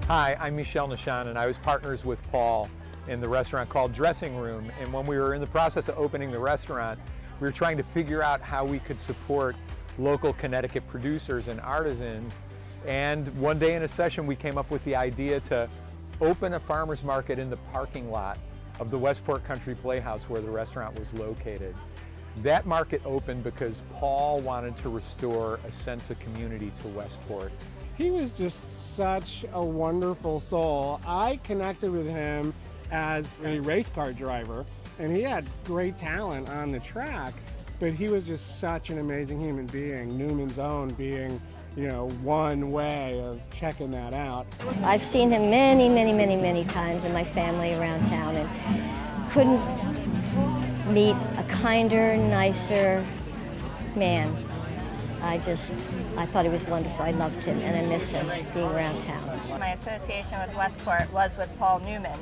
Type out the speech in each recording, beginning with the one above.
Hi, I'm Michelle Nishan, and I was partners with Paul in the restaurant called Dressing Room. And when we were in the process of opening the restaurant, we were trying to figure out how we could support local Connecticut producers and artisans. And one day in a session, we came up with the idea to open a farmer's market in the parking lot of the Westport Country Playhouse where the restaurant was located. That market opened because Paul wanted to restore a sense of community to Westport. He was just such a wonderful soul. I connected with him as a race car driver, and he had great talent on the track, but he was just such an amazing human being. Newman's Own being, one way of checking that out. I've seen him many times in my family around town, and couldn't meet a kinder, nicer man. I thought he was wonderful. I loved him, and I miss him being around town. My association with Westport was with Paul Newman.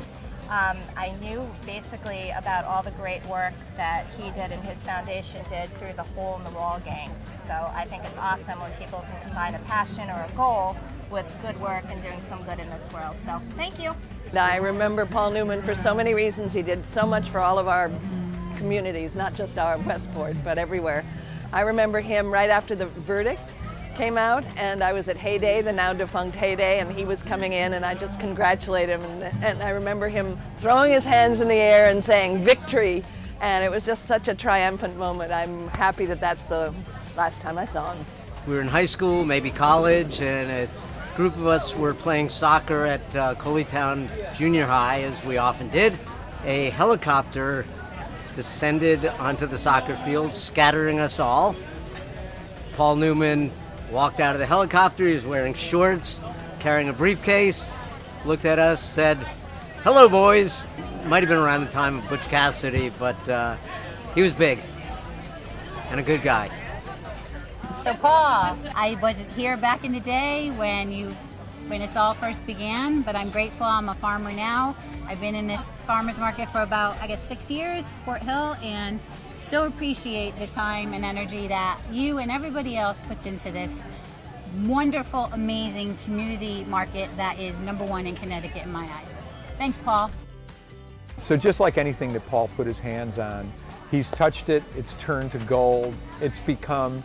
I knew basically about all the great work that he did and his foundation did through the Hole in the Wall gang. So I think it's awesome when people can combine a passion or a goal with good work and doing some good in this world. So thank you. I remember Paul Newman for so many reasons. He did so much for all of our communities, not just our Westport, but everywhere. I remember him right after the verdict came out, and I was at Heyday, the now defunct Heyday, and he was coming in, and I just congratulated him, and I remember him throwing his hands in the air and saying victory, and it was just such a triumphant moment. I'm happy that that's the last time I saw him. We were in high school, maybe college, and a group of us were playing soccer at Coleytown Junior High, as we often did. A helicopter descended onto the soccer field, scattering us all. Paul Newman walked out of the helicopter. He was wearing shorts, carrying a briefcase, looked at us, said, "Hello, boys." Might have been around the time of Butch Cassidy, but he was big and a good guy. So Paul, I wasn't here back in the day when this all first began, but I'm grateful I'm a farmer now. I've been in this farmer's market for about, 6 years, Fort Hill, and so appreciate the time and energy that you and everybody else puts into this wonderful, amazing community market that is #1 in Connecticut in my eyes. Thanks, Paul. So just like anything that Paul put his hands on, he's touched it, it's turned to gold, it's become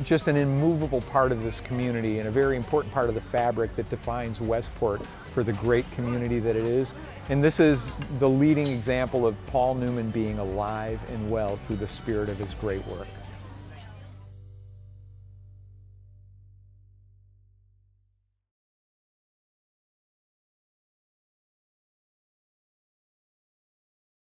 just an immovable part of this community and a very important part of the fabric that defines Westport for the great community that it is. And this is the leading example of Paul Newman being alive and well through the spirit of his great work.